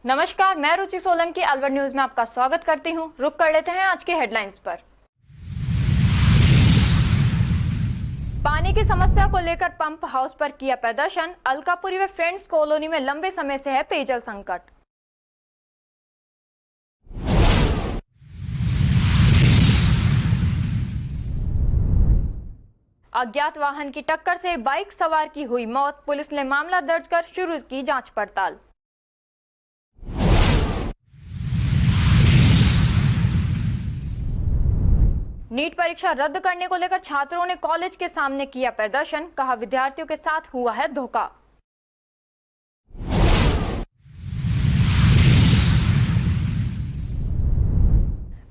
नमस्कार, मैं रुचि सोलंकी अलवर न्यूज में आपका स्वागत करती हूं। रुक कर लेते हैं आज की हेडलाइंस पर। पानी की समस्या को लेकर पंप हाउस पर किया प्रदर्शन। अलकापुरी व फ्रेंड्स कॉलोनी में लंबे समय से है पेयजल संकट। अज्ञात वाहन की टक्कर से बाइक सवार की हुई मौत। पुलिस ने मामला दर्ज कर शुरू की जांच पड़ताल। नीट परीक्षा रद्द करने को लेकर छात्रों ने कॉलेज के सामने किया प्रदर्शन। कहा, विद्यार्थियों के साथ हुआ है धोखा।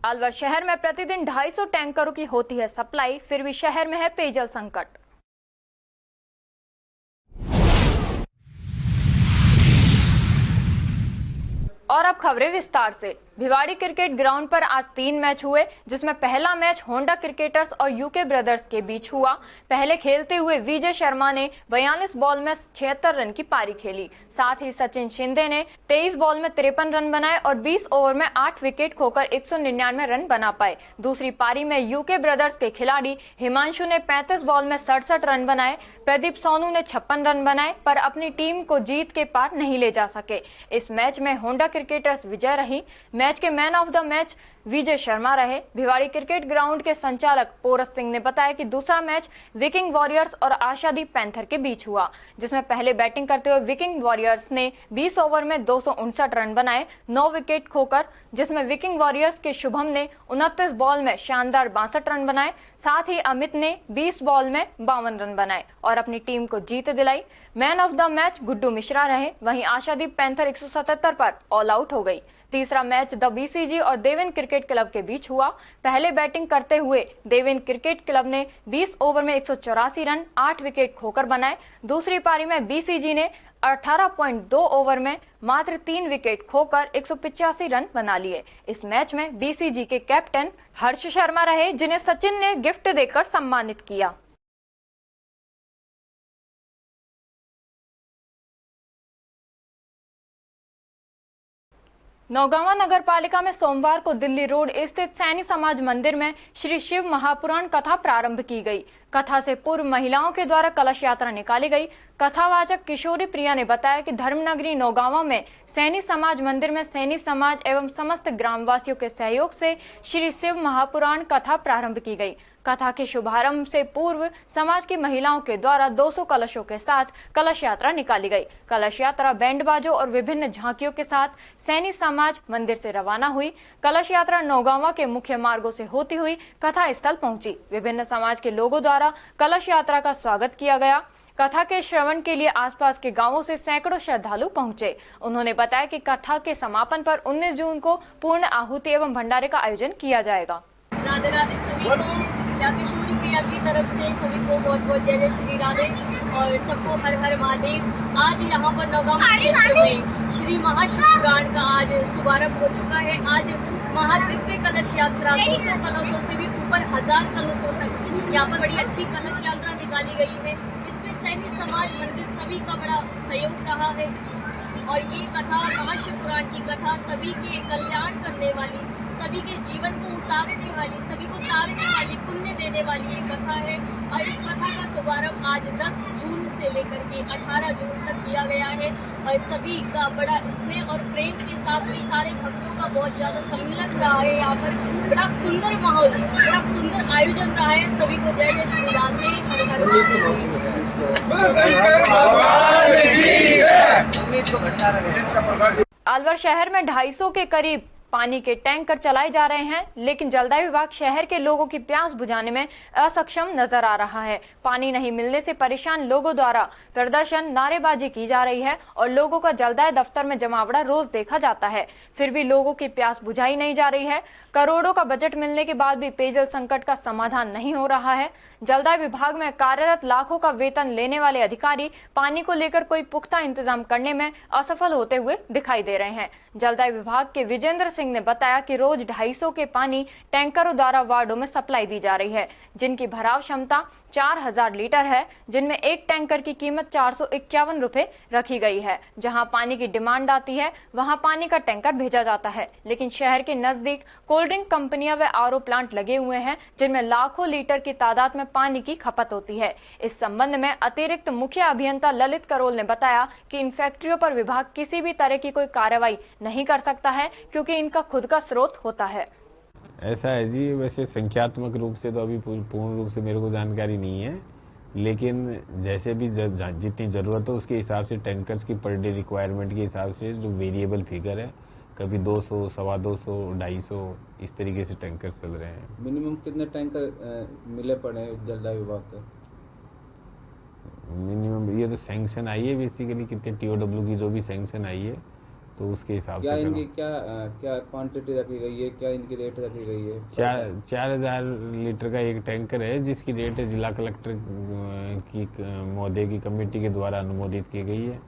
अलवर शहर में प्रतिदिन 250 टैंकरों की होती है सप्लाई, फिर भी शहर में है पेयजल संकट। और अब खबरें विस्तार से। भिवाड़ी क्रिकेट ग्राउंड पर आज 3 मैच हुए, जिसमें पहला मैच होंडा क्रिकेटर्स और यूके ब्रदर्स के बीच हुआ। पहले खेलते हुए विजय शर्मा ने 42 बॉल में 76 रन की पारी खेली। साथ ही सचिन शिंदे ने 23 बॉल में 53 रन बनाए और 20 ओवर में 8 विकेट खोकर 199 रन बना पाए। दूसरी पारी में यूके ब्रदर्स के खिलाड़ी हिमांशु ने 35 बॉल में 67 रन बनाए। प्रदीप सोनू ने 56 रन बनाए, पर अपनी टीम को जीत के पार नहीं ले जा सके। इस मैच में होंडा क्रिकेटर्स विजय रही। मैच के man of the match Vijay Sharma रहे। भिवाड़ी क्रिकेट ग्राउंड के संचालक पोरस सिंह ने बताया कि दूसरा मैच विकिंग वॉरियर्स और आशादीप पैंथर के बीच हुआ, जिसमें पहले बैटिंग करते हुए विकिंग वॉरियर्स ने 20 ओवर में 259 रन बनाए, 9 विकेट खोकर, जिसमें विकिंग वॉरियर्स के शुभम ने 29 बॉल में शानदार 62 रन बनाए। साथ ही अमित ने 20 बॉल में 52 रन बनाए और अपनी टीम को जीत दिलाई। Man of the match Guddu Mishra रहे। वहीं आशादीप पैंथर 177 पर ऑल आउट हो गई। तीसरा मैच द बीसीजी और देवेन क्रिकेट क्लब के बीच हुआ। पहले बैटिंग करते हुए देवेन क्रिकेट क्लब ने 20 ओवर में 184 रन 8 विकेट खोकर बनाए। दूसरी पारी में बीसीजी ने 18.2 ओवर में मात्र 3 विकेट खोकर 185 रन बना लिए। इस मैच में बीसीजी के कैप्टन हर्ष शर्मा रहे, जिन्हें सचिन ने गिफ्ट देकर सम्मानित किया। नौगांवा नगर पालिका में सोमवार को दिल्ली रोड स्थित सैनी समाज मंदिर में श्री शिव महापुराण कथा प्रारंभ की गई। कथा से पूर्व महिलाओं के द्वारा कलश यात्रा निकाली गई। कथावाचक किशोरी प्रिया ने बताया कि धर्मनगरी नौगांवा में सैनी समाज मंदिर में सैनी समाज एवं समस्त ग्रामवासियों के सहयोग से श्री शिव महापुराण कथा प्रारंभ की गई। कथा के शुभारंभ से पूर्व समाज की महिलाओं के द्वारा 200 कलशों के साथ कलश यात्रा निकाली गई। कलश यात्रा बैंड बाजों और विभिन्न झांकियों के साथ सैनी समाज मंदिर से रवाना हुई। कलश यात्रा नौगांवा के मुख्य मार्गों से होती हुई कथा स्थल पहुंची। विभिन्न समाज के लोगों द्वारा कलश यात्रा का स्वागत किया गया। कथा के श्रवण के लिए आसपास के गांवों से सैकड़ों श्रद्धालु पहुंचे। उन्होंने बताया कि कथा के समापन पर 19 जून को पूर्ण आहुति एवं भंडारे का आयोजन किया जाएगा। राधे राधे सभी को, या किशोरी प्रिया की तरफ से सभी को बहुत बहुत जय जय श्री राधे और सबको हर हर महादेव। आज यहाँ पर नौगांवा क्षेत्र में श्री महाशिवपुराण का आज शुभारंभ हो चुका है। आज महादिव्य कलश यात्रा 200 कलशों से भी ऊपर 1000 कलशों तक यहाँ पर बड़ी अच्छी कलश यात्रा निकाली गई है। इसमें सैनी समाज मंदिर सभी का बड़ा सहयोग रहा है और ये कथा महाशिवपुराण की कथा सभी के कल्याण करने वाली, सभी के जीवन को उतारने वाली, सभी को तारने वाली, पुण्य देने वाली ये कथा है। और इस कथा का शुभारंभ आज 10 जून से लेकर के 18 जून तक किया गया है और सभी का बड़ा स्नेह और प्रेम के साथ में सारे भक्तों का बहुत ज्यादा सम्मिलन रहा है। यहाँ पर बड़ा सुंदर माहौल, बड़ा सुंदर आयोजन रहा है। सभी को जय जय श्री राधे, हर हर महादेव। अलवर शहर में 250 के करीब पानी के टैंकर चलाए जा रहे हैं, लेकिन जलदाय विभाग शहर के लोगों की प्यास बुझाने में असक्षम नजर आ रहा है। पानी नहीं मिलने से परेशान लोगों द्वारा प्रदर्शन, नारेबाजी की जा रही है और लोगों का जलदाय दफ्तर में जमावड़ा रोज देखा जाता है, फिर भी लोगों की प्यास बुझाई नहीं जा रही है। करोड़ों का बजट मिलने के बाद भी पेयजल संकट का समाधान नहीं हो रहा है। जलदाय विभाग में कार्यरत लाखों का वेतन लेने वाले अधिकारी पानी को लेकर कोई पुख्ता इंतजाम करने में असफल होते हुए दिखाई दे रहे हैं। जलदाय विभाग के विजेंद्र सिंह ने बताया कि रोज 250 के पानी टैंकरों द्वारा वार्डों में सप्लाई दी जा रही है, जिनकी भराव क्षमता 4000 लीटर है, जिनमें एक टैंकर की कीमत 451 रुपए रखी गई है। जहां पानी की डिमांड आती है वहां पानी का टैंकर भेजा जाता है, लेकिन शहर के नजदीक कोल्ड ड्रिंक कंपनियां व आरओ प्लांट लगे हुए हैं, जिनमें लाखों लीटर की तादाद में पानी की खपत होती है। इस संबंध में अतिरिक्त मुख्य अभियंता ललित करोल ने बताया कि इन फैक्ट्रियों पर विभाग किसी भी तरह की कोई कार्रवाई नहीं कर सकता है, क्योंकि इनका खुद का स्रोत होता है। ऐसा है जी, वैसे संख्यात्मक रूप से तो अभी पूर्ण रूप से मेरे को जानकारी नहीं है, लेकिन जैसे भी जितनी ज़रूरत हो उसके हिसाब से टैंकर्स की पर डे रिक्वायरमेंट के हिसाब से जो वेरिएबल फिगर है, कभी 200, 225, 250 इस तरीके से टैंकर्स चल रहे हैं। मिनिमम कितने टैंकर मिले पड़े हैं जलदाय विभाग के? मिनिमम ये तो सैंक्शन आई है बेसिकली, कितने TOW की जो भी सैंक्शन आई है तो उसके हिसाब से इनकी क्या क्वांटिटी रखी गई है, क्या इनकी रेट रखी गई है? 4000 लीटर का एक टैंकर है, जिसकी रेट जिला कलेक्टर की महोदय की कमेटी के द्वारा अनुमोदित की गई है।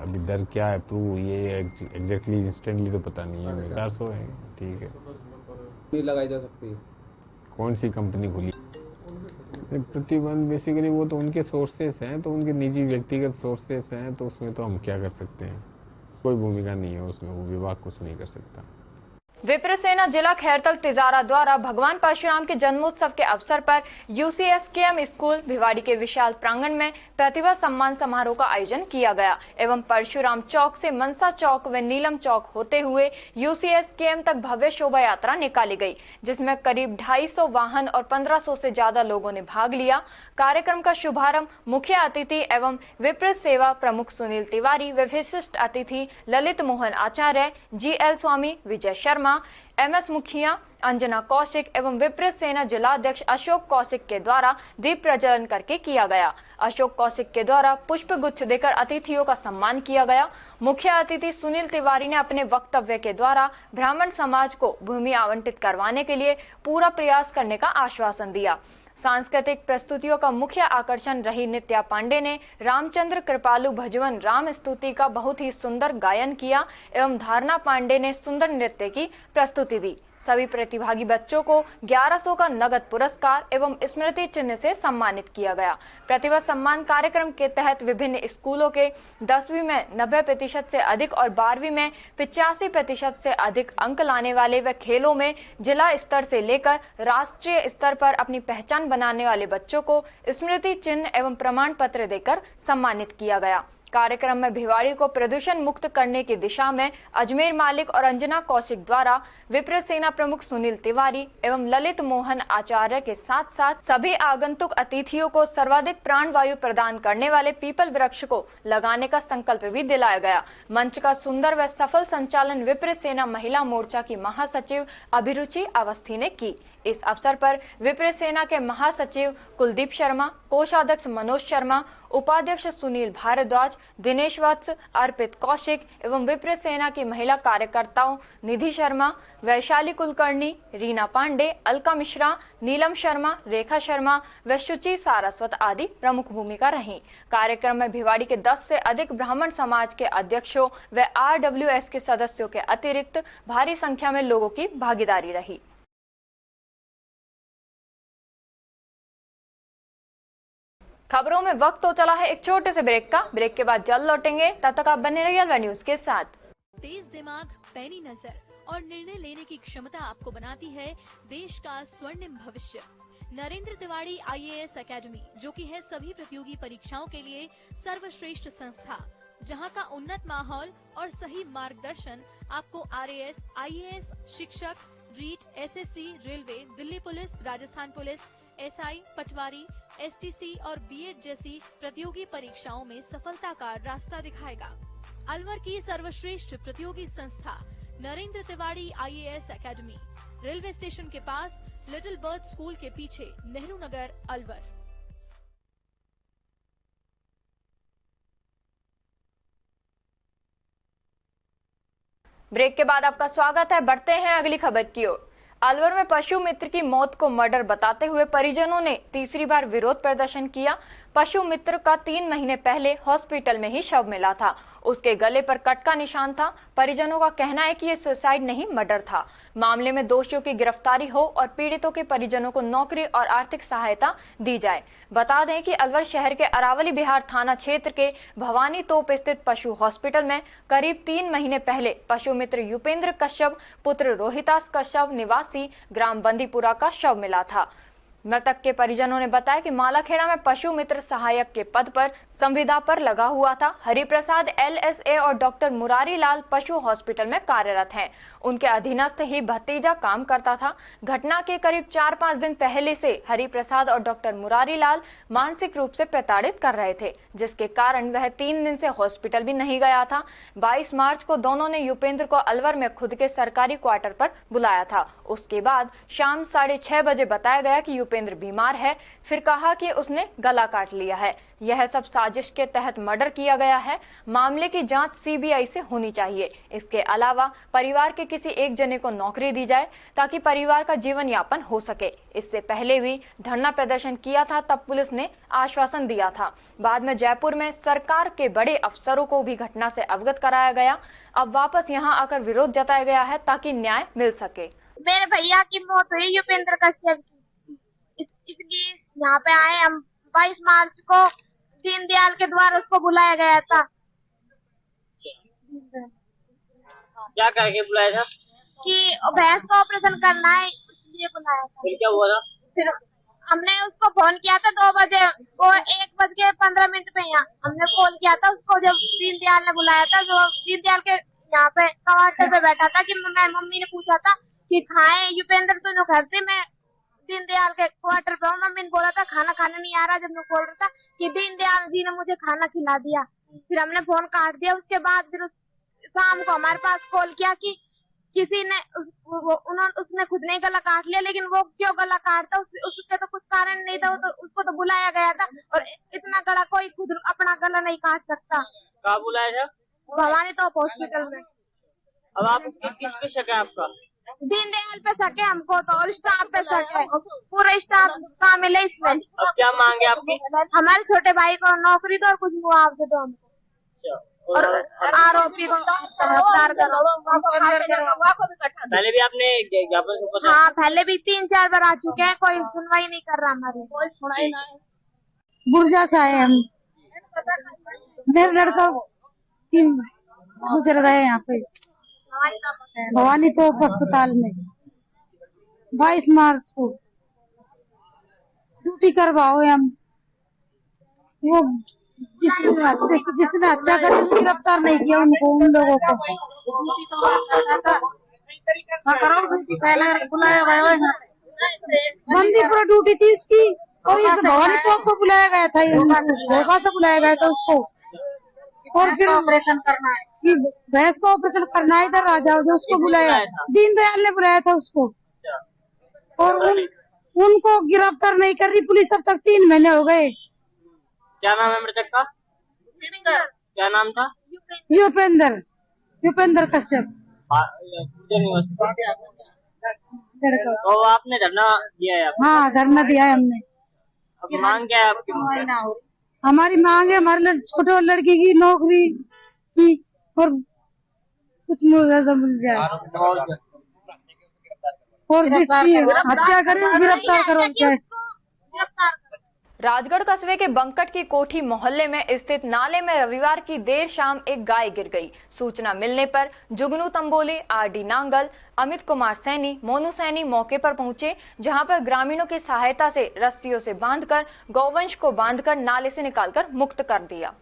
अभी दर क्या अप्रूव हुई है एग्जैक्टली इंस्टेंटली तो पता नहीं है, 400 है। ठीक है, नहीं लगाई जा सकती है। कौन सी कंपनी खुली? प्रतिबंध बेसिकली वो तो उनके सोर्सेस हैं, तो उनके निजी व्यक्तिगत सोर्सेस हैं, तो उसमें तो हम क्या कर सकते हैं, कोई भूमिका नहीं है उसमें, वो विभाग कुछ नहीं कर सकता। विप्र सेना जिला खैरतल तिजारा द्वारा भगवान परशुराम के जन्मोत्सव के अवसर पर UCSKM स्कूल भिवाड़ी के विशाल प्रांगण में प्रतिभा सम्मान समारोह का आयोजन किया गया एवं परशुराम चौक से मनसा चौक व नीलम चौक होते हुए UCSKM तक भव्य शोभा यात्रा निकाली गई, जिसमें करीब 250 वाहन और 1500 से ज्यादा लोगों ने भाग लिया। कार्यक्रम का शुभारंभ मुख्य अतिथि एवं विप्र सेवा प्रमुख सुनील तिवारी व विशिष्ट अतिथि ललित मोहन आचार्य, GL स्वामी, विजय शर्मा, MS मुखिया, अंजना कौशिक एवं विप्र सेना जिलाध्यक्ष अशोक कौशिक के द्वारा दीप प्रज्वलन करके किया गया। अशोक कौशिक के द्वारा पुष्प गुच्छ देकर अतिथियों का सम्मान किया गया। मुख्य अतिथि सुनील तिवारी ने अपने वक्तव्य के द्वारा ब्राह्मण समाज को भूमि आवंटित करवाने के लिए पूरा प्रयास करने का आश्वासन दिया। सांस्कृतिक प्रस्तुतियों का मुख्य आकर्षण रही नित्या पांडे ने रामचंद्र कृपालु भजवन राम स्तुति का बहुत ही सुंदर गायन किया एवं धारणा पांडे ने सुंदर नृत्य की प्रस्तुति दी। सभी प्रतिभागी बच्चों को 1100 का नगद पुरस्कार एवं स्मृति चिन्ह से सम्मानित किया गया। प्रतिभा सम्मान कार्यक्रम के तहत विभिन्न स्कूलों के 10वीं में 90% से अधिक और 12वीं में 85% से अधिक अंक लाने वाले व खेलों में जिला स्तर से लेकर राष्ट्रीय स्तर पर अपनी पहचान बनाने वाले बच्चों को स्मृति चिन्ह एवं प्रमाण पत्र देकर सम्मानित किया गया। कार्यक्रम में भिवाड़ी को प्रदूषण मुक्त करने की दिशा में अजमेर मालिक और अंजना कौशिक द्वारा विप्र सेना प्रमुख सुनील तिवारी एवं ललित मोहन आचार्य के साथ साथ सभी आगंतुक अतिथियों को सर्वाधिक प्राणवायु प्रदान करने वाले पीपल वृक्ष को लगाने का संकल्प भी दिलाया गया। मंच का सुंदर व सफल संचालन विप्र सेना महिला मोर्चा की महासचिव अभिरुचि अवस्थी ने की। इस अवसर पर विप्र सेना के महासचिव कुलदीप शर्मा, कोषाध्यक्ष मनोज शर्मा, उपाध्यक्ष सुनील भारद्वाज, दिनेश वत्स, अर्पित कौशिक एवं विप्र सेना की महिला कार्यकर्ताओं निधि शर्मा, वैशाली कुलकर्णी, रीना पांडे, अलका मिश्रा, नीलम शर्मा, रेखा शर्मा व शुचि सारस्वत आदि प्रमुख भूमिका रही। कार्यक्रम में भिवाड़ी के 10 से अधिक ब्राह्मण समाज के अध्यक्षों व RWS के सदस्यों के अतिरिक्त भारी संख्या में लोगों की भागीदारी रही। खबरों में वक्त हो चला है एक छोटे से ब्रेक का। ब्रेक के बाद जल्द लौटेंगे, तब तक आप बने रहिए अलवर न्यूज के साथ। तेज दिमाग, पैनी नजर और निर्णय लेने की क्षमता आपको बनाती है देश का स्वर्णिम भविष्य। नरेंद्र तिवारी IAS एकेडमी, जो कि है सभी प्रतियोगी परीक्षाओं के लिए सर्वश्रेष्ठ संस्था, जहां का उन्नत माहौल और सही मार्गदर्शन आपको RAS, IAS, शिक्षक, REET, SSC, railway, Delhi police, Rajasthan police, SI, पटवारी, STC और B.Ed जैसी प्रतियोगी परीक्षाओं में सफलता का रास्ता दिखाएगा। अलवर की सर्वश्रेष्ठ प्रतियोगी संस्था Narendra Tiwari IAS academy, railway station के पास, लिटिल बर्ड स्कूल के पीछे, नेहरू नगर, अलवर। ब्रेक के बाद आपका स्वागत है। बढ़ते हैं अगली खबर की ओर। अलवर में पशु मित्र की मौत को मर्डर बताते हुए परिजनों ने तीसरी बार विरोध प्रदर्शन किया। पशु मित्र का 3 महीने पहले हॉस्पिटल में ही शव मिला था। उसके गले पर कट का निशान था। परिजनों का कहना है कि यह सुसाइड नहीं मर्डर था। मामले में दोषियों की गिरफ्तारी हो और पीड़ितों के परिजनों को नौकरी और आर्थिक सहायता दी जाए। बता दें कि अलवर शहर के अरावली बिहार थाना क्षेत्र के भवानी तोप स्थित पशु हॉस्पिटल में करीब 3 महीने पहले पशु मित्र युपेंद्र कश्यप पुत्र रोहितास कश्यप निवासी ग्राम बंदीपुरा का शव मिला था। मृतक के परिजनों ने बताया कि मालाखेड़ा में पशु मित्र सहायक के पद पर संविदा पर लगा हुआ था। हरिप्रसाद LSA और डॉक्टर मुरारी लाल पशु हॉस्पिटल में कार्यरत हैं। उनके अधीनस्थ ही भतीजा काम करता था। घटना के करीब 4-5 दिन पहले से हरिप्रसाद और डॉक्टर मुरारी लाल मानसिक रूप से प्रताड़ित कर रहे थे, जिसके कारण वह 3 दिन से हॉस्पिटल भी नहीं गया था। 22 मार्च को दोनों ने युपेंद्र को अलवर में खुद के सरकारी क्वार्टर पर बुलाया था। उसके बाद शाम 6:30 बजे बताया गया कि युपेंद्र बीमार है। फिर कहा कि उसने गला काट लिया है। यह सब साजिश के तहत मर्डर किया गया है। मामले की जांच CBI से होनी चाहिए। इसके अलावा परिवार के किसी एक जने को नौकरी दी जाए ताकि परिवार का जीवन यापन हो सके। इससे पहले भी धरना प्रदर्शन किया था, तब पुलिस ने आश्वासन दिया था। बाद में जयपुर में सरकार के बड़े अफसरों को भी घटना से अवगत कराया गया। अब वापस यहाँ आकर विरोध जताया गया है ताकि न्याय मिल सके। मेरे भैया की मौत हुई युपेंद्र कश्यप की, इसलिए यहाँ पे आए हम। 22 मार्च को दीनदयाल के द्वारा उसको बुलाया गया था। क्या करके बुलाया था? कि भैंस का ऑपरेशन करना है, इसलिए बुलाया था। फिर क्या हुआ था? फिर हमने उसको फोन किया था 2 बजे, वो 1:15 पे हमने कॉल किया था उसको। जब दीनदयाल ने बुलाया था तो दीनदयाल के यहाँ पे क्वार्टर पे बैठा था कि मैं मम्मी ने पूछा था कि खाए युपेंद्र तो घर से मैं दीनदयाल के क्वार्टर पे हूँ। मम्मी ने बोला था खाना खाने नहीं आ रहा। जब मैं बोल रहा था कि दीनदयाल जी ने मुझे खाना खिला दिया, फिर हमने फोन काट दिया। उसके बाद फिर शाम को हमारे पास कॉल किया कि किसी ने उसने खुद ने गला काट लिया, लेकिन वो क्यों गला काटता उसके तो कुछ कारण नहीं था। वो तो उसको तो बुलाया गया था, और इतना गला कोई खुद अपना गला नहीं काट सकता। कहाँ बुलाया था? भवानी तो हॉस्पिटल में। अब आप किस पे शक है आपका? दीनदयाल पे शक है हमको तो, और स्टाफ पे शक है। पूरा स्टाफ शामिल है इसमें। अब क्या मांगे आपकी? हमारे छोटे भाई को नौकरी दो और कुछ मुआवजे दो हमको, और आरोपी को गिरफ्तार करो। पहले भी आपने ज्ञापन सौंपा था? हाँ, पहले भी 3-4 बार आ चुके हैं, कोई सुनवाई नहीं कर रहा हमारी। बुर्जा से आए हम। मेरे लड़का गुजर गए यहाँ पे भवानी तोप अस्पताल में 22 मार्च को। ड्यूटी करवाओ हम। वो जिसने हत्या करी गिरफ्तार नहीं किया उनको, उन लोगों को बंदीपुरा ड्यूटी थी इसकी, और इस भवानी तोप को बुलाया गया था। धोखा से बुलाया गया था उसको, और फिर ऑपरेशन करना है, भैंस को ऑपरेशन करना है। इधर आ जाओ, जो उसको बुलाया दीनदयाल ने बुलाया था उसको, और उनको गिरफ्तार नहीं कर रही पुलिस। अब तक 3 महीने हो गए। क्या नाम है मृतक का? क्या नाम था? युपेंद्र कश्यप। तो आपने धरना दिया है? हाँ, धरना दिया है हमने। अब मांग क्या है आपकी? हमारी मांग है हमारे छोटे लड़की की नौकरी की, और कुछ मुआवजा मिल जाए, और जिसकी हत्या करे गिरफ्तार करो। राजगढ़ कस्बे के बंकट की कोठी मोहल्ले में स्थित नाले में रविवार की देर शाम एक गाय गिर गई। सूचना मिलने पर जुगनू तंबोली, RD नांगल, अमित कुमार सैनी, मोनू सैनी मौके पर पहुंचे, जहां पर ग्रामीणों की सहायता से रस्सियों से बांधकर गौवंश को बांधकर नाले से निकालकर मुक्त कर दिया।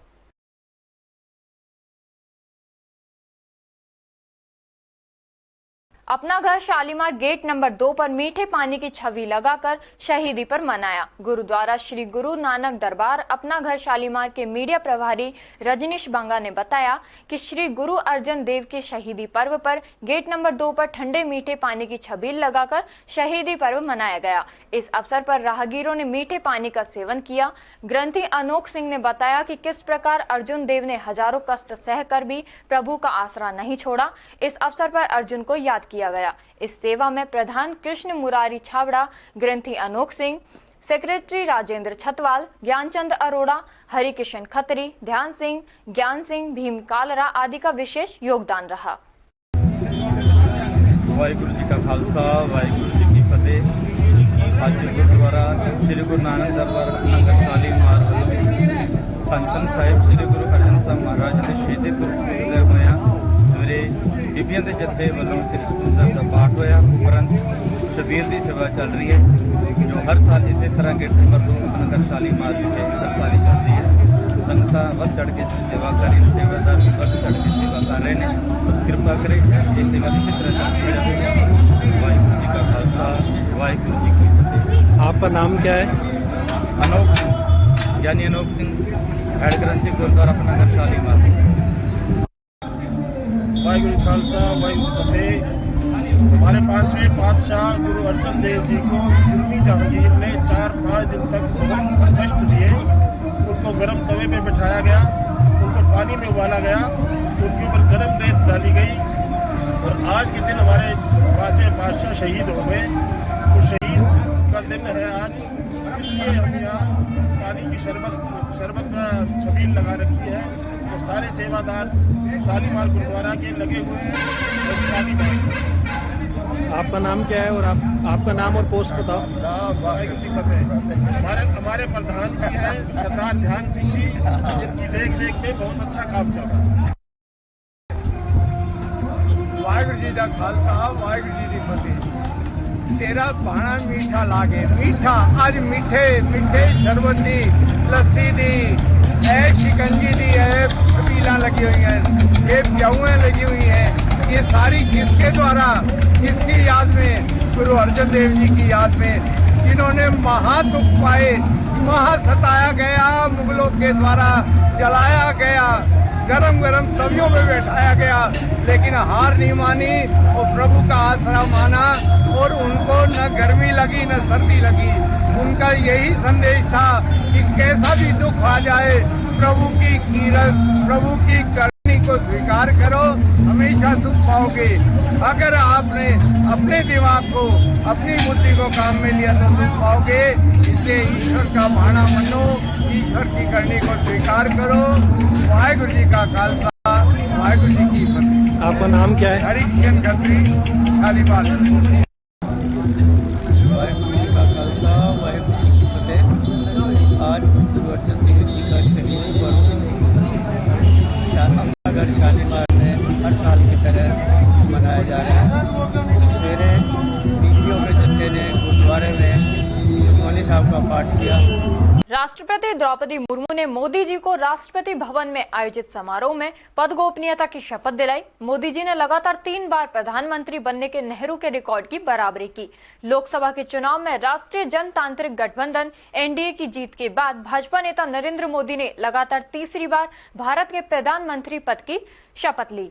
अपना घर शालीमार गेट नंबर 2 पर मीठे पानी की छवि लगाकर शहीदी पर मनाया। गुरुद्वारा श्री गुरु नानक दरबार अपना घर शालीमार के मीडिया प्रभारी रजनीश बांगा ने बताया कि श्री गुरु अर्जन देव के शहीदी पर्व पर गेट नंबर 2 पर ठंडे मीठे पानी की छबील लगाकर शहीदी पर्व मनाया गया। इस अवसर पर राहगीरों ने मीठे पानी का सेवन किया। ग्रंथी अनोख सिंह ने बताया कि किस प्रकार अर्जुन देव ने हजारों कष्ट सहकर भी प्रभु का आसरा नहीं छोड़ा। इस अवसर पर अर्जुन को याद किया गया। इस सेवा में प्रधान कृष्ण मुरारी छावड़ा, ग्रंथी अनोख सिंह, सेक्रेटरी राजेंद्र छतवाल, ज्ञानचंद अरोड़ा, हरिकिशन खत्री, ध्यान सिंह, ज्ञान सिंह, भीम कालरा आदि का विशेष योगदान रहा। वाहिगुरु जी का खालसा, वाहिगुरु जी की फतेह। आज गुरुद्वारा श्री गुरु नानक दरबार नगर शाली मार धन साहिब श्री गुरु अर्जन साहब महाराज के शहीदी गुरुद्वारे होया सवेरे बीबियां के जत्थे वालों श्री सुखमनी साहब का पाठ होया। उपरंत शबीर की सेवा चल रही है जो हर साल इसी तरह गेट नंबर 2 नगर शाली मार विखे हर साल ही चलती है। संगतां वध चढ़ के सेवा कर रही, सेवादार भी वध चढ़ के सेवा कर रहे हैं। सब कृपा करें ये सेवा इसी तरह चलती रहे। वाहिगुरु जी का खालसा, वाहिगुरु जी की फतेह। आपका नाम क्या है? अनोख सिंह यानी अनोख सिंह, हेड ग्रंथी गुरुद्वारा नगर शाली मार। वाहिगुरु जी खालसा, वाहिगुरु जी फतेह। हमारे 5वें पातशाह गुरु अर्जन देव जी को जुर्मी जहांगीर ने 4-5 दिन तक बहुत कष्ट दिए। उनको गर्म तवे पे बिठाया गया, उनको पानी में उबाला गया, उनके ऊपर गर्म रेत डाली गई और आज के दिन हमारे 5वें पातशाह शहीद हो गए। तो शहीद का दिन है आज, इसलिए हम यहाँ पानी की शरबत का छबील लगा रखी है। तो सारे सेवादार शालीमार गुरुद्वारा के लगे हुए हैं। आपका नाम क्या है और आपका नाम और पोस्ट बताओ। वाहिगुरु जी फतेह। हमारे प्रधान जी हैं सरदार ध्यान सिंह जी, जिनकी देख रेख में बहुत अच्छा काम चल रहा है। वाहिगुरु जी का खालसा, वाहिगुरु जी की फतेह। तेरा भाणा मीठा लागे, मीठा आज मीठे मीठे शरबत दी, लस्सी दी, शिकंजी दी है, छबीला लगी हुई है, ये प्याउएं लगी हुई हैं। ये सारी किसके द्वारा, किसकी याद में? गुरु अर्जन देव जी की याद में, जिन्होंने महा दुख पाए, महा सताया गया, मुगलों के द्वारा जलाया गया, गरम गरम तवियों में बैठाया गया, लेकिन हार नहीं मानी और प्रभु का आसरा माना और उनको न गर्मी लगी न सर्दी लगी। उनका यही संदेश था कि कैसा भी दुख आ जाए प्रभु की कीरत, प्रभु की करनी को स्वीकार करो, हमेशा सुख पाओगे। अगर आपने अपने दिमाग को, अपनी बुद्धि को काम में लिया तो सुख पाओगे। इसलिए ईश्वर का भाणा मनो, ईश्वर की करनी को स्वीकार करो। वाहिगुरु जी का खालसा, वाहिगुरु जी की फतेह। आपका नाम क्या है? हरिकिशन खत्री, शालीमार। वाहिगुरु जी का खालसा, वाहिगुरु जी की फतेह। आज गुरु अर्जन देव जी का शहीदी वर्ष नगर शालीमार में हर साल की तरह मनाया जा रहा है। सवेरे बीबियों के जत्थे ने गुरुद्वारे में सुखमनी साहब का पाठ किया। राष्ट्रपति द्रौपदी मुर्मू ने मोदी जी को राष्ट्रपति भवन में आयोजित समारोह में पद गोपनीयता की शपथ दिलाई। मोदी जी ने लगातार 3 बार प्रधानमंत्री बनने के नेहरू के रिकॉर्ड की बराबरी की। लोकसभा के चुनाव में राष्ट्रीय जनतांत्रिक गठबंधन एनडीए की जीत के बाद भाजपा नेता नरेंद्र मोदी ने लगातार तीसरी बार भारत के प्रधानमंत्री पद की शपथ ली।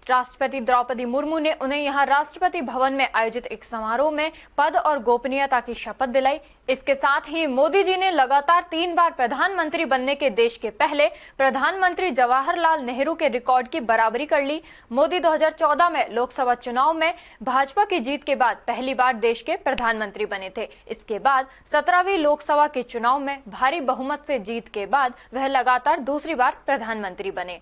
राष्ट्रपति द्रौपदी मुर्मू ने उन्हें यहां राष्ट्रपति भवन में आयोजित एक समारोह में पद और गोपनीयता की शपथ दिलाई। इसके साथ ही मोदी जी ने लगातार 3 बार प्रधानमंत्री बनने के देश के पहले प्रधानमंत्री जवाहरलाल नेहरू के रिकॉर्ड की बराबरी कर ली। मोदी 2014 में लोकसभा चुनाव में भाजपा की जीत के बाद पहली बार देश के प्रधानमंत्री बने थे। इसके बाद 17वीं लोकसभा के चुनाव में भारी बहुमत से जीत के बाद वह लगातार दूसरी बार प्रधानमंत्री बने।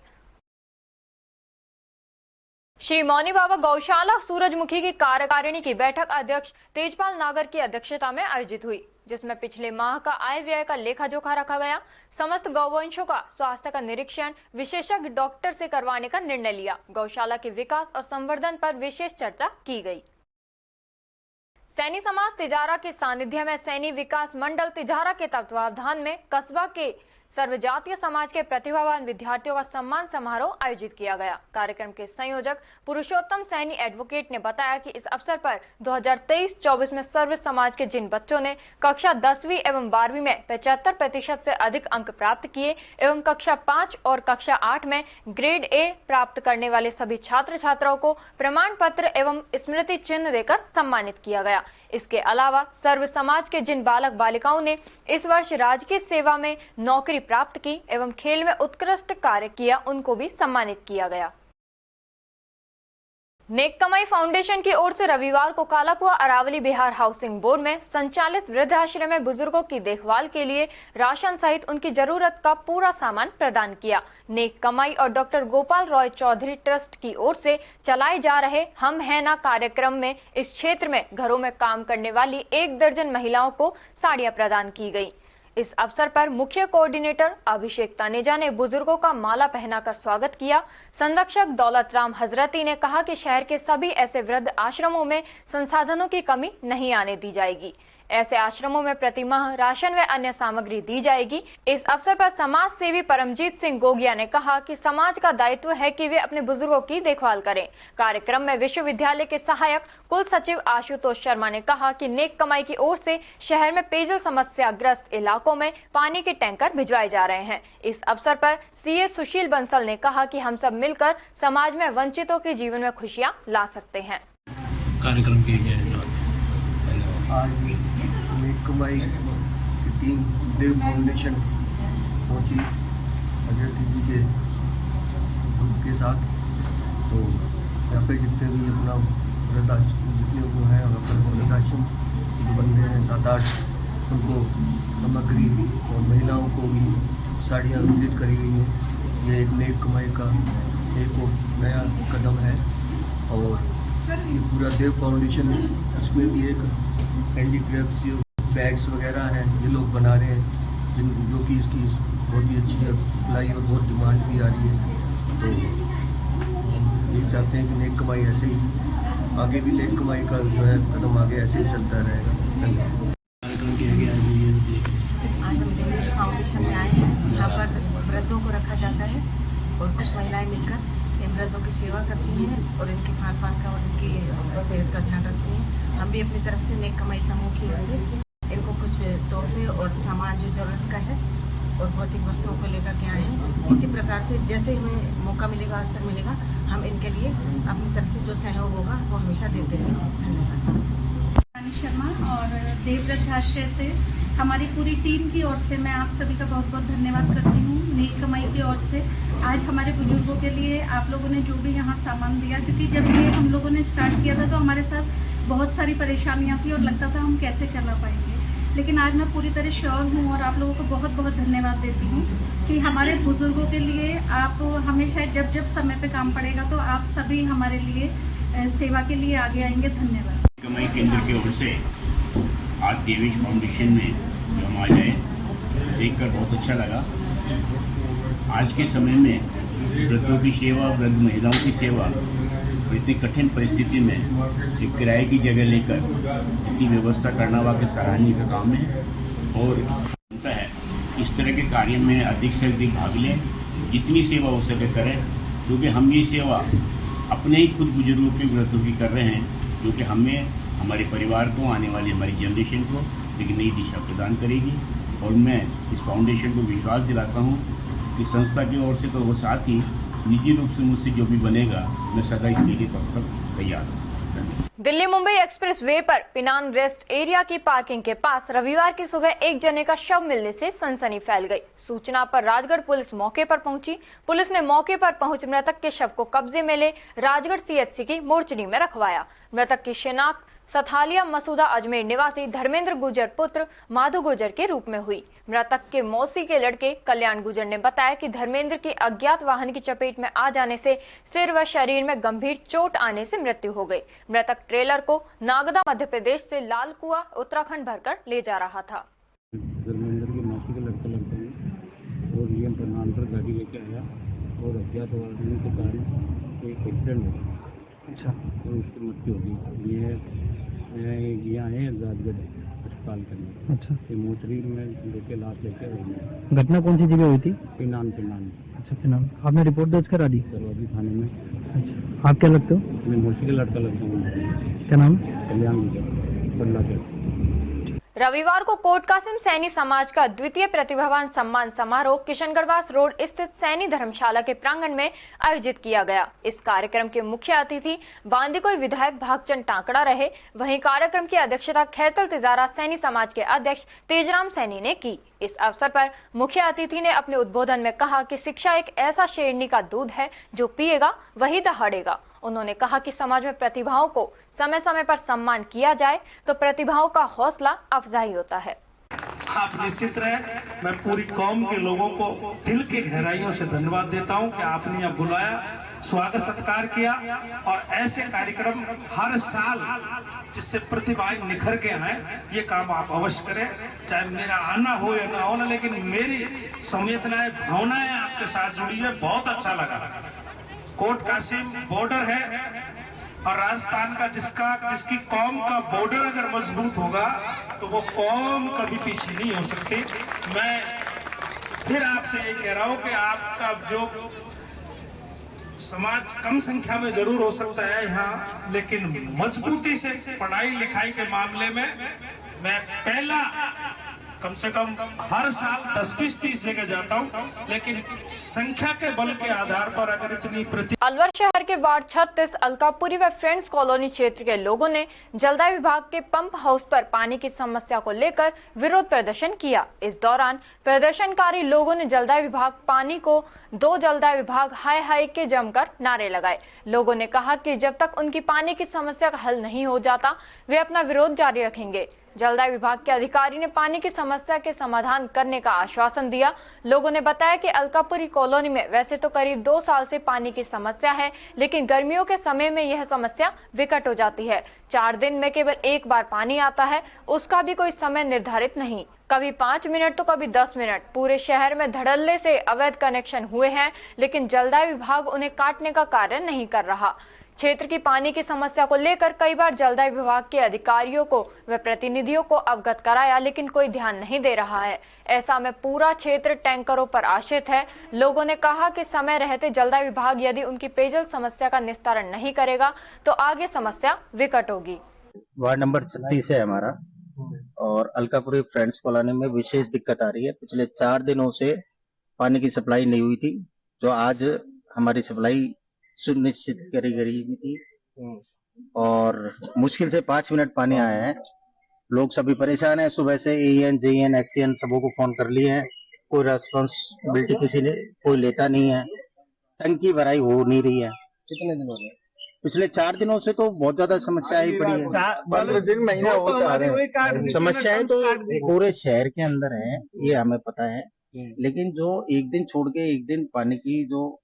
श्री मौनी बाबा गौशाला सूरजमुखी की कार्यकारिणी की बैठक अध्यक्ष तेजपाल नागर की अध्यक्षता में आयोजित हुई, जिसमें पिछले माह का आय व्यय का लेखा जोखा रखा गया। समस्त गौवंशों का स्वास्थ्य का निरीक्षण विशेषज्ञ डॉक्टर से करवाने का निर्णय लिया। गौशाला के विकास और संवर्धन पर विशेष चर्चा की गई। सैनी समाज तिजारा के सानिध्य में सैनी विकास मंडल तिजारा के तत्वावधान में कस्बा के सर्वजातीय समाज के प्रतिभावान विद्यार्थियों का सम्मान समारोह आयोजित किया गया। कार्यक्रम के संयोजक पुरुषोत्तम सैनी एडवोकेट ने बताया कि इस अवसर पर 2023-24 में सर्व समाज के जिन बच्चों ने कक्षा 10वीं एवं 12वीं में 75% से अधिक अंक प्राप्त किए एवं कक्षा 5 और कक्षा 8 में ग्रेड ए प्राप्त करने वाले सभी छात्र छात्राओं को प्रमाण पत्र एवं स्मृति चिन्ह देकर सम्मानित किया गया। इसके अलावा सर्व समाज के जिन बालक बालिकाओं ने इस वर्ष राजकीय सेवा में नौकरी प्राप्त की एवं खेल में उत्कृष्ट कार्य किया, उनको भी सम्मानित किया गया। नेक कमाई फाउंडेशन की ओर से रविवार को कालाकुआ अरावली बिहार हाउसिंग बोर्ड में संचालित वृद्धाश्रम में बुजुर्गों की देखभाल के लिए राशन सहित उनकी जरूरत का पूरा सामान प्रदान किया। नेक कमाई और डॉक्टर गोपाल रॉय चौधरी ट्रस्ट की ओर से चलाए जा रहे हम है ना कार्यक्रम में इस क्षेत्र में घरों में काम करने वाली 1 दर्जन महिलाओं को साड़ियां प्रदान की गई। इस अवसर पर मुख्य कोऑर्डिनेटर अभिषेक तानेजा ने बुजुर्गों का माला पहनाकर स्वागत किया। संरक्षक दौलत राम हजरती ने कहा कि शहर के सभी ऐसे वृद्ध आश्रमों में संसाधनों की कमी नहीं आने दी जाएगी। ऐसे आश्रमों में प्रतिमाह राशन व अन्य सामग्री दी जाएगी। इस अवसर पर समाज सेवी परमजीत सिंह गोगिया ने कहा कि समाज का दायित्व है कि वे अपने बुजुर्गों की देखभाल करें। कार्यक्रम में विश्वविद्यालय के सहायक कुल सचिव आशुतोष शर्मा ने कहा कि नेक कमाई की ओर से शहर में पेयजल समस्या ग्रस्त इलाकों में पानी के टैंकर भिजवाए जा रहे हैं। इस अवसर पर सीए सुशील बंसल ने कहा कि हम सब मिलकर समाज में वंचितों के जीवन में खुशियां ला सकते हैं। कार्यक्रम किया गया आज नेक कमाई की टीम देव फाउंडेशन पहुंची अजय जी के ग्रुप के साथ। तो यहाँ पे जितने भी अपना वृद्धाश्रम जितने लोग हैं वृद्धाश्रम जो बंदे हैं 7-8 उनको सामग्री और महिलाओं को भी साड़ियाँ वितरित करी गई हैं। ये एक नेक कमाई का एक नया कदम है और ये पूरा देव फाउंडेशन इसमें भी एक हैंडीक्राफ्ट जो बैग्स वगैरह हैं ये लोग बना रहे हैं जो कि इसकी बहुत ही अच्छी अप्लाई और बहुत डिमांड भी आ रही है। तो ये चाहते हैं कि नेक कमाई ऐसे ही आगे भी नेक कमाई का जो है कदम आगे ऐसे ही चलता रहेगा। कार्यक्रम किया गया है। आज हम दिनेश फाउंडेशन में आए हैं। यहाँ पर वृद्धों को रखा जाता है और कुछ महिलाएं मिलकर इन वृद्धों की सेवा करती हैं और इनके खान पान का और इनकी सेहत का ध्यान रखती हैं। हम भी अपनी तरफ से नेक कमाई समूह की ओर से इनको कुछ तोहफे और सामान जो जरूरत का है और भौतिक वस्तुओं को लेकर के आए हैं। इसी प्रकार से जैसे हमें मौका मिलेगा, अवसर मिलेगा, हम इनके लिए अपनी तरफ से जो सहयोग होगा वो हमेशा देते रहेंगे। धन्यवाद। शर्मा और देव वृद्धाश्रय से हमारी पूरी टीम की ओर से मैं आप सभी का बहुत बहुत धन्यवाद करती हूँ। नेक कमाई की ओर से आज हमारे बुजुर्गों के लिए आप लोगों ने जो भी यहाँ सामान दिया, क्योंकि जब ये हम लोगों ने स्टार्ट किया था तो हमारे साथ बहुत सारी परेशानियाँ थी और लगता था हम कैसे चला पाएंगे, लेकिन आज मैं पूरी तरह श्योर हूँ और आप लोगों को बहुत बहुत धन्यवाद देती हूँ कि हमारे बुजुर्गों के लिए आप हमेशा जब जब समय पे काम पड़ेगा तो आप सभी हमारे लिए सेवा के लिए आगे आएंगे। धन्यवाद। कमाई केंद्र की ओर से आज देवेश फाउंडेशन में जो हम आ जाए देखकर बहुत अच्छा लगा। आज के समय में वृद्धों की सेवा, वृद्ध महिलाओं की सेवा इतनी कठिन परिस्थिति में एक किराए की जगह लेकर इतनी व्यवस्था करना वाकई सराहनीय का काम है और बनता है इस तरह के कार्य में अधिक से अधिक भाग लें, जितनी सेवा हो सके करें, क्योंकि हम ये सेवा अपने ही खुद बुजुर्गों के वृद्धों की कर रहे हैं, जो कि हमें, हमारे परिवार को, आने वाली हमारी जनरेशन को एक नई दिशा प्रदान करेगी। और मैं इस फाउंडेशन को विश्वास दिलाता हूँ कि संस्था की ओर से तो वो साथ ही निजी रूप से मुझसे जो भी बनेगा मैं सदा इसके लिए तैयार हूँ। दिल्ली मुंबई एक्सप्रेस वे पर पिनान रेस्ट एरिया की पार्किंग के पास रविवार की सुबह एक जने का शव मिलने से सनसनी फैल गई। सूचना पर राजगढ़ पुलिस मौके पर पहुंची। पुलिस ने मौके पर पहुंच मृतक के शव को कब्जे में ले राजगढ़ सीएचसी की मोर्चरी में रखवाया। मृतक की शिनाख्त सथालिया मसूदा अजमेर निवासी धर्मेंद्र गुर्जर पुत्र माधु गुर्जर के रूप में हुई। मृतक के मौसी के लड़के कल्याण गुर्जर ने बताया कि धर्मेंद्र की अज्ञात वाहन की चपेट में आ जाने से सिर व शरीर में गंभीर चोट आने से मृत्यु हो गई। मृतक ट्रेलर को नागदा मध्य प्रदेश से लालकुआ उत्तराखंड भरकर ले जा रहा था। धर्मेंद्र की मौसी के लड़का है और ये प्रमाणपत्र गाड़ी लेके आया और अज्ञात वाहन के कारण एक एक्सीडेंट हो गया। अच्छा, तो उसकी मृत्यु हो गई। ये आए हैं राजगढ़ अस्पताल करने। अच्छा, ये मोचरी में लेके लाश लेके गए। घटना कौन सी जगह हुई थी? पिनान। अच्छा, पिनान। आपने रिपोर्ट दर्ज करा दी? सरवादी थाने में। अच्छा, आप क्या लगते हो? मैं मौसी का लड़का लगता हूँ। क्या नाम? कल्याण गुर्जर। रविवार को कोट कासिम सैनी समाज का द्वितीय प्रतिभावान सम्मान समारोह किशनगढ़वास रोड स्थित सैनी धर्मशाला के प्रांगण में आयोजित किया गया। इस कार्यक्रम के मुख्य अतिथि बांदीकुई विधायक भागचंद टांकड़ा रहे। वहीं कार्यक्रम की अध्यक्षता खैरतल तिजारा सैनी समाज के अध्यक्ष तेजराम सैनी ने की। इस अवसर पर मुख्य अतिथि ने अपने उद्बोधन में कहा कि शिक्षा एक ऐसा शेरनी का दूध है जो पिएगा वही दहाड़ेगा। उन्होंने कहा कि समाज में प्रतिभाओं को समय समय पर सम्मान किया जाए तो प्रतिभाओं का हौसला अफजाई होता है। आप निश्चित रहे, मैं पूरी कौम के लोगों को दिल की गहराइयों से धन्यवाद देता हूं कि आपने यहां बुलाया, स्वागत सत्कार किया और ऐसे कार्यक्रम हर साल जिससे प्रतिभाएं निखर के आए, ये काम आप अवश्य करें। चाहे मेरा आना हो या ना होना, लेकिन मेरी संवेदनाएं भावनाएं आपके साथ जुड़ी है, बहुत अच्छा लगा। कोट कासिम बॉर्डर है और राजस्थान का जिसकी कौम का बॉर्डर अगर मजबूत होगा तो वो कौम कभी पीछे नहीं हो सकती। मैं फिर आपसे ये कह रहा हूं कि आपका जो समाज कम संख्या में जरूर हो सकता है यहाँ, लेकिन मजबूती से पढ़ाई लिखाई के मामले में मैं पहला कम से कम हर साल 10-20-30 जगह जाता हूं, लेकिन संख्या के बल के आधार पर अगर इतनी अलवर शहर के वार्ड 36 अलकापुरी व फ्रेंड्स कॉलोनी क्षेत्र के लोगों ने जलदाय विभाग के पंप हाउस पर पानी की समस्या को लेकर विरोध प्रदर्शन किया। इस दौरान प्रदर्शनकारी लोगों ने जलदाय विभाग पानी को दो, जलदाय विभाग हाय हाय के जमकर नारे लगाए। लोगों ने कहा कि जब तक उनकी पानी की समस्या का हल नहीं हो जाता वे अपना विरोध जारी रखेंगे। जलदाय विभाग के अधिकारी ने पानी की समस्या के समाधान करने का आश्वासन दिया। लोगों ने बताया कि अलकापुरी कॉलोनी में वैसे तो करीब 2 साल से पानी की समस्या है, लेकिन गर्मियों के समय में यह समस्या विकट हो जाती है। 4 दिन में केवल 1 बार पानी आता है, उसका भी कोई समय निर्धारित नहीं, कभी 5 मिनट तो कभी 10 मिनट। पूरे शहर में धड़ल्ले से अवैध कनेक्शन हुए हैं, लेकिन जलदाय विभाग उन्हें काटने का कार्य नहीं कर रहा। क्षेत्र की पानी की समस्या को लेकर कई बार जलदाय विभाग के अधिकारियों को व प्रतिनिधियों को अवगत कराया, लेकिन कोई ध्यान नहीं दे रहा है। ऐसा में पूरा क्षेत्र टैंकरों पर आश्रित है। लोगों ने कहा कि समय रहते जलदाय विभाग यदि उनकी पेयजल समस्या का निस्तारण नहीं करेगा तो आगे समस्या विकट होगी। वार्ड नंबर 36 है हमारा, और अलकापुरी फ्रेंड्स कॉलोनी में विशेष दिक्कत आ रही है। पिछले 4 दिनों से पानी की सप्लाई नहीं हुई थी, जो आज हमारी सप्लाई सुनिश्चित करी गई थी, और मुश्किल से 5 मिनट पानी आया है। लोग सभी परेशान हैं। सुबह से AN, JN, XN सबों को फोन कर लिए हैं, कोई रेस्पॉन्सिबिलिटी किसी ने कोई लेता नहीं है। टंकी भराई हो नहीं रही है। कितने दिन हो गए? पिछले 4 दिनों से तो बहुत ज्यादा समस्या आई पड़ी है। समस्याएं तो पूरे शहर के अंदर है, ये हमें पता है, लेकिन जो एक दिन छोड़ के एक दिन पानी की जो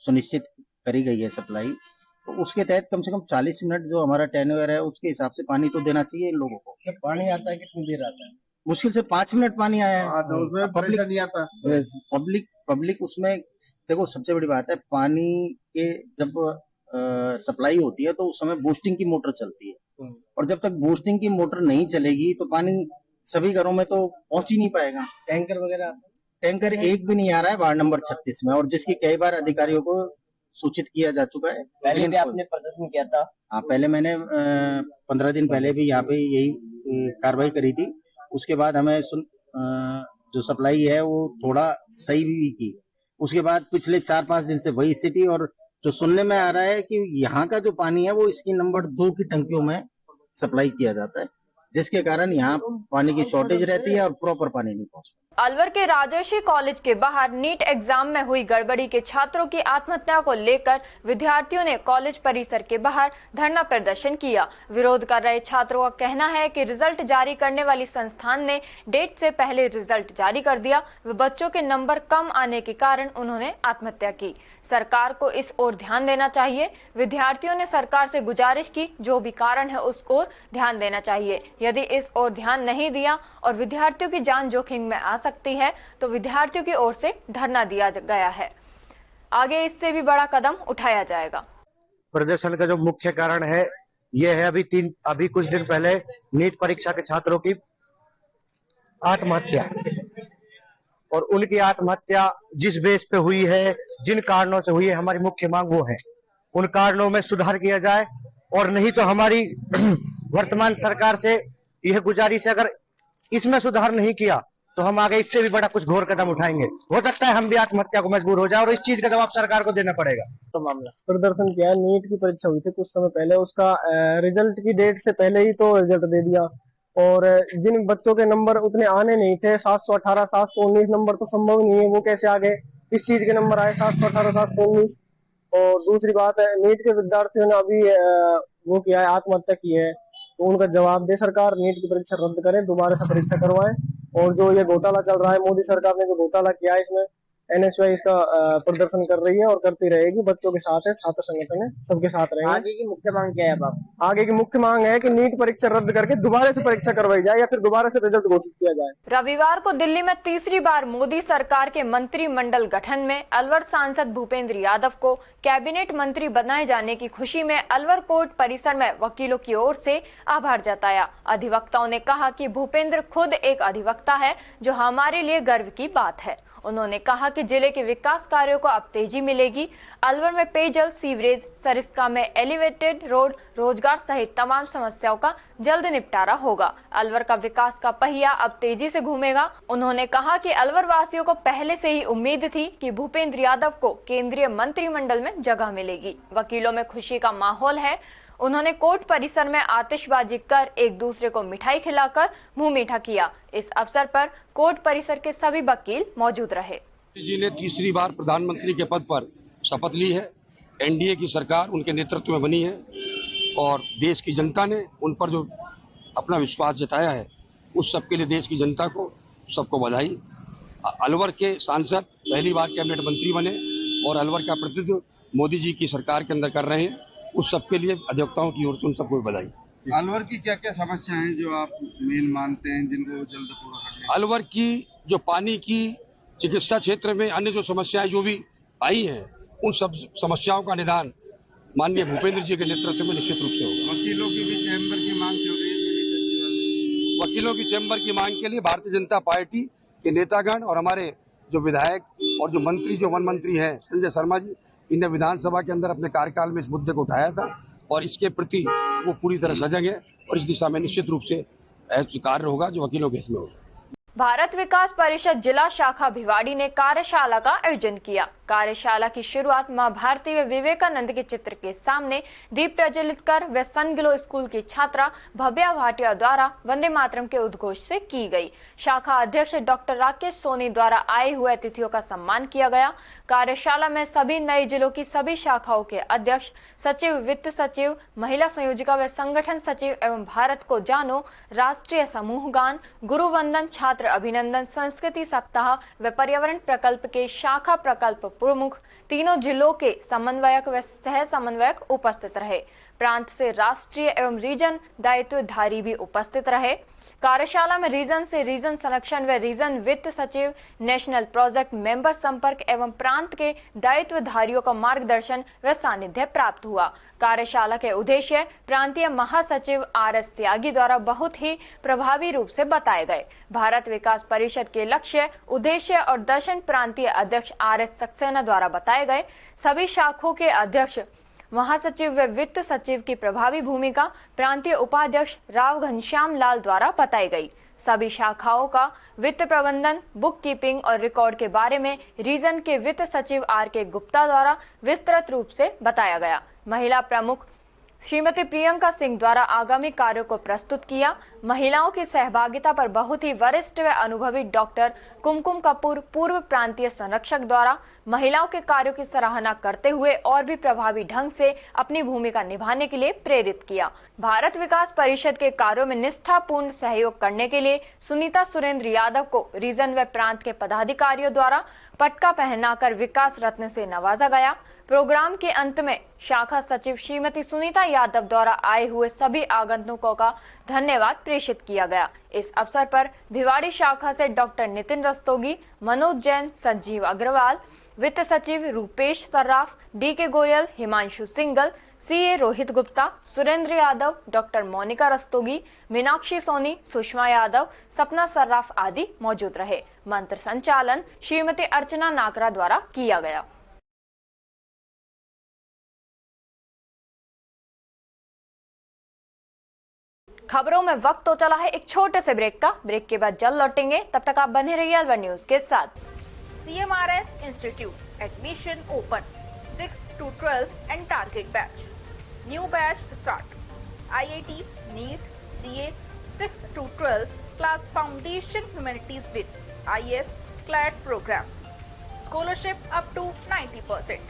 सुनिश्चित करी गई है सप्लाई, तो उसके तहत कम से कम 40 मिनट जो हमारा टेन्योर है उसके हिसाब से पानी तो देना चाहिए इन लोगों को। जब पानी आता है कितनी देर आता है? मुश्किल से 5 मिनट पानी आया है। तो उसमें पब्लिक नहीं आता। पब्लिक उसमें देखो, सबसे बड़ी बात है पानी के जब सप्लाई होती है तो उस समय बूस्टिंग की मोटर चलती है, और जब तक बूस्टिंग की मोटर नहीं चलेगी तो पानी सभी घरों में तो पहुंच ही नहीं पाएगा। टैंकर एक भी नहीं आ रहा है वार्ड नंबर 36 में, और जिसकी कई बार अधिकारियों को सूचित किया जा चुका है। पहले भी आपने प्रदर्शन किया था? हाँ, पहले मैंने 15 दिन पहले भी यहाँ पे यही कार्रवाई करी थी। उसके बाद हमें जो सप्लाई है वो थोड़ा सही भी की। उसके बाद पिछले 4-5 दिन से वही स्थिति, और जो सुनने में आ रहा है कि यहाँ का जो पानी है वो स्कीम नंबर 2 की टंकियों में सप्लाई किया जाता है, जिसके कारण यहाँ पानी की शॉर्टेज रहती है और प्रॉपर पानी नहीं पहुँचता। अलवर के राजर्षि कॉलेज के बाहर नीट एग्जाम में हुई गड़बड़ी के छात्रों की आत्महत्या को लेकर विद्यार्थियों ने कॉलेज परिसर के बाहर धरना प्रदर्शन किया। विरोध कर रहे छात्रों का कहना है कि रिजल्ट जारी करने वाली संस्थान ने डेट से पहले रिजल्ट जारी कर दिया व बच्चों के नंबर कम आने के कारण उन्होंने आत्महत्या की। सरकार को इस ओर ध्यान देना चाहिए। विद्यार्थियों ने सरकार से गुजारिश की, जो भी कारण है उस ओर ध्यान देना चाहिए। यदि इस ओर ध्यान नहीं दिया और विद्यार्थियों की जान जोखिम में आ सकती है तो विद्यार्थियों की ओर से धरना दिया गया है। आगे इससे भी बड़ा कदम उठाया जाएगा। प्रदर्शन का जो मुख्य कारण है ये है अभी कुछ दिन पहले नीट परीक्षा के छात्रों की आत्महत्या, और उनकी आत्महत्या जिस बेस पे हुई है, जिन कारणों से हुई है, हमारी मुख्य मांग वो है उन कारणों में सुधार किया जाए, और नहीं तो हमारी वर्तमान सरकार से यह गुजारिश है, अगर इसमें सुधार नहीं किया तो हम आगे इससे भी बड़ा कुछ घोर कदम उठाएंगे। हो सकता है हम भी आत्महत्या को मजबूर हो जाए, और इस चीज का जवाब सरकार को देना पड़ेगा। तो मामला प्रदर्शन किया, नीट की परीक्षा हुई थी कुछ समय पहले, उसका रिजल्ट की डेट से पहले ही तो रिजल्ट दे दिया, और जिन बच्चों के नंबर उतने आने नहीं थे 718 719 नंबर तो संभव नहीं है, वो कैसे आ गए? इस चीज के नंबर आए 718 719। और दूसरी बात है, नीट के विद्यार्थियों ने अभी वो किया है, आत्महत्या की है, तो उनका जवाब दे सरकार, नीट की परीक्षा रद्द करे, दोबारा से परीक्षा करवाएं। और जो ये घोटाला चल रहा है, मोदी सरकार ने जो घोटाला किया है, इसमें एनएसयूआई इसका प्रदर्शन कर रही है और करती रहेगी। बच्चों के साथ है, छात्र संगठन है, सबके साथ रहेंगे। आगे की मुख्य मांग क्या है अब? आगे की मुख्य मांग है कि नीट परीक्षा रद्द करके दोबारा से परीक्षा करवाई जाए या फिर दोबारा से रिजल्ट घोषित किया जाए। रविवार को दिल्ली में तीसरी बार मोदी सरकार के मंत्रिमंडल गठन में अलवर सांसद भूपेंद्र यादव को कैबिनेट मंत्री बनाए जाने की खुशी में अलवर कोर्ट परिसर में वकीलों की ओर से आभार जताया। अधिवक्ताओं ने कहा कि भूपेंद्र खुद एक अधिवक्ता है, जो हमारे लिए गर्व की बात है। उन्होंने कहा कि जिले के विकास कार्यों को अब तेजी मिलेगी। अलवर में पेयजल, सीवरेज, सरिस्का में एलिवेटेड रोड, रोजगार सहित तमाम समस्याओं का जल्द निपटारा होगा। अलवर का विकास का पहिया अब तेजी से घूमेगा। उन्होंने कहा कि अलवर वासियों को पहले से ही उम्मीद थी कि भूपेंद्र यादव को केंद्रीय मंत्रिमंडल में जगह मिलेगी। वकीलों में खुशी का माहौल है। उन्होंने कोर्ट परिसर में आतिशबाजी कर एक दूसरे को मिठाई खिलाकर मुंह मीठा किया। इस अवसर पर कोर्ट परिसर के सभी वकील मौजूद रहे। जी ने तीसरी बार प्रधानमंत्री के पद पर शपथ ली है। एनडीए की सरकार उनके नेतृत्व में बनी है और देश की जनता ने उन पर जो अपना विश्वास जताया है, उस सब के लिए देश की जनता को सबको बधाई। अलवर के सांसद पहली बार कैबिनेट मंत्री बने और अलवर का प्रतिनिधित्व मोदी जी की सरकार के अंदर कर रहे हैं, उस सबके लिए अधिवक्ताओं की ओर से उन सबको बधाई। अलवर की क्या क्या समस्याएं हैं जो आप मेन मानते हैं जिनको जल्द पूरा करना? अलवर की जो पानी की, चिकित्सा क्षेत्र में अन्य जो समस्याएं जो भी आई हैं, उन सब समस्याओं का निदान माननीय भूपेंद्र जी के नेतृत्व में निश्चित रूप से होगा। वकीलों की भी चैम्बर की मांग चल रही है। वकीलों की चैम्बर की मांग के लिए भारतीय जनता पार्टी के नेतागण और हमारे जो विधायक और जो मंत्री, जो वन मंत्री हैं संजय शर्मा जी, इन्हें विधानसभा के अंदर अपने कार्यकाल में इस मुद्दे को उठाया था और इसके प्रति वो पूरी तरह सजग है और इस दिशा में निश्चित रूप से कार्य होगा जो वकीलों के हित में होगा। भारत विकास परिषद जिला शाखा भिवाड़ी ने कार्यशाला का आयोजन किया। कार्यशाला की शुरुआत मां भारती व विवेकानंद के चित्र के सामने दीप प्रज्वलित कर व सनग्लो स्कूल की छात्रा भव्या भाटिया द्वारा वंदे मातरम के उद्घोष से की गई। शाखा अध्यक्ष डॉक्टर राकेश सोनी द्वारा आए हुए अतिथियों का सम्मान किया गया। कार्यशाला में सभी नए जिलों की सभी शाखाओं के अध्यक्ष, सचिव, वित्त सचिव, महिला संयोजिका व संगठन सचिव एवं भारत को जानो, राष्ट्रीय समूह गान, गुरु वंदन, छात्र अभिनंदन, संस्कृति सप्ताह व पर्यावरण प्रकल्प के शाखा प्रकल्प प्रमुख, तीनों जिलों के समन्वयक व सह समन्वयक उपस्थित रहे। प्रांत से राष्ट्रीय एवं रीजन दायित्वधारी भी उपस्थित रहे। कार्यशाला में रीजन से रीजन संरक्षण व रीजन वित्त सचिव, नेशनल प्रोजेक्ट मेंबर संपर्क एवं प्रांत के दायित्वधारियों का मार्गदर्शन व सानिध्य प्राप्त हुआ। कार्यशाला के उद्देश्य प्रांतीय महासचिव आर.एस. त्यागी द्वारा बहुत ही प्रभावी रूप से बताए गए। भारत विकास परिषद के लक्ष्य, उद्देश्य और दर्शन प्रांतीय अध्यक्ष आर.एस. सक्सेना द्वारा बताए गए। सभी शाखाओं के अध्यक्ष, महासचिव व वित्त सचिव की प्रभावी भूमिका प्रांतीय उपाध्यक्ष राव घनश्याम लाल द्वारा बताई गई। सभी शाखाओं का वित्त प्रबंधन, बुक कीपिंग और रिकॉर्ड के बारे में रीजन के वित्त सचिव आर.के. गुप्ता द्वारा विस्तृत रूप से बताया गया। महिला प्रमुख श्रीमती प्रियंका सिंह द्वारा आगामी कार्यों को प्रस्तुत किया। महिलाओं की सहभागिता पर बहुत ही वरिष्ठ व अनुभवी डॉक्टर कुमकुम कपूर, पूर्व प्रांतीय संरक्षक द्वारा महिलाओं के कार्यों की सराहना करते हुए और भी प्रभावी ढंग से अपनी भूमिका निभाने के लिए प्रेरित किया। भारत विकास परिषद के कार्यों में निष्ठापूर्ण सहयोग करने के लिए सुनीता सुरेंद्र यादव को रीजन व प्रांत के पदाधिकारियों द्वारा पटका पहनाकर विकास रत्न से नवाजा गया। प्रोग्राम के अंत में शाखा सचिव श्रीमती सुनीता यादव द्वारा आए हुए सभी आगंतुकों का धन्यवाद प्रेषित किया गया। इस अवसर पर भिवाड़ी शाखा से डॉक्टर नितिन रस्तोगी, मनोज जैन, संजीव अग्रवाल, वित्त सचिव Rupesh Sarraf, DK. Goyal, Himanshu Singhal, CA. Rohit Gupta, Surendra Yadav, doctor Monika Rastogi, Meenakshi Soni, Sushma Yadav, Sapna Sarraf आदि मौजूद रहे। मंत्र संचालन श्रीमती अर्चना नाकरा द्वारा किया गया। खबरों में वक्त तो चला है एक छोटे से ब्रेक का। ब्रेक के बाद जल्द लौटेंगे, तब तक आप बने रहिए अलवर न्यूज के साथ। CMRS Institute admission open 6th to 12th and target batch. New batch start. IIT, NEET, CA, 6th to 12th class Foundation Humanities with IAS CLAT program. Scholarship up to 90%.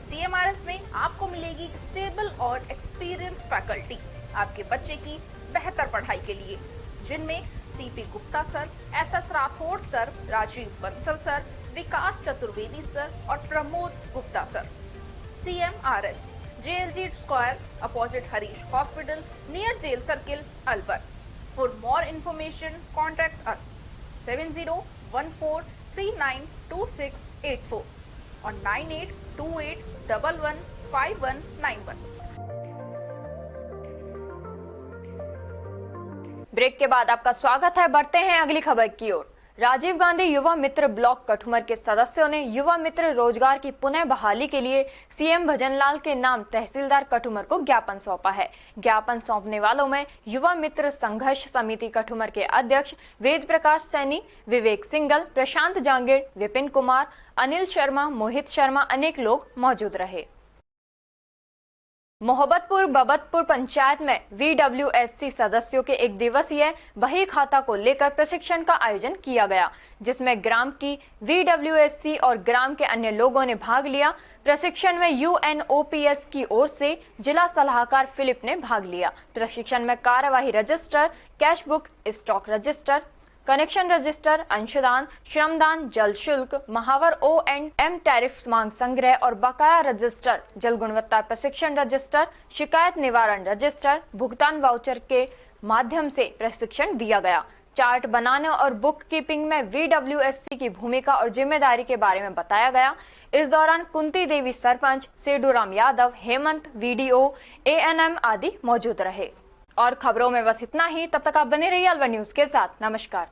CMRS में आपको मिलेगी stable और experience faculty आपके बच्चे की बेहतर पढ़ाई के लिए, जिनमें CP Gupta sir, SS Rathore sir, Rajeev Bansal sir, Vikas Chaturvedi sir और Pramod Gupta sir. CMRS JLG Square opposite Harish Hospital near Jail Circle, Alwar. For more information, contact us 7014392684 or 9828115191. Break के बाद आपका स्वागत है। बढ़ते हैं अगली खबर की ओर। राजीव गांधी युवा मित्र ब्लॉक कठुमर के सदस्यों ने युवा मित्र रोजगार की पुनः बहाली के लिए सीएम भजनलाल के नाम तहसीलदार कठुमर को ज्ञापन सौंपा है। ज्ञापन सौंपने वालों में युवा मित्र संघर्ष समिति कठुमर के अध्यक्ष वेद प्रकाश सैनी, विवेक सिंगल, प्रशांत जांगीर, विपिन कुमार, अनिल शर्मा, मोहित शर्मा अनेक लोग मौजूद रहे। मोहब्बतपुर बबतपुर पंचायत में VWSC सदस्यों के एक दिवसीय बही खाता को लेकर प्रशिक्षण का आयोजन किया गया, जिसमें ग्राम की VWSC और ग्राम के अन्य लोगों ने भाग लिया। प्रशिक्षण में UNOPS की ओर से जिला सलाहकार फिलिप ने भाग लिया। प्रशिक्षण में कार्यवाही register, cash book, stock register, connection register, अंशदान, श्रमदान, जल शुल्क, महावर O&M टैरिफ, मांग संग्रह और बकाया रजिस्टर, जल गुणवत्ता प्रशिक्षण रजिस्टर, शिकायत निवारण रजिस्टर, भुगतान वाउचर के माध्यम से प्रशिक्षण दिया गया। चार्ट बनाने और बुक कीपिंग में VWSC की भूमिका और जिम्मेदारी के बारे में बताया गया। इस दौरान कुंती देवी सरपंच, सेडूराम यादव, हेमंत, VDO, ANM आदि मौजूद रहे। और खबरों में बस इतना ही। तब तक आप बने रहिए अलवर न्यूज के साथ। नमस्कार।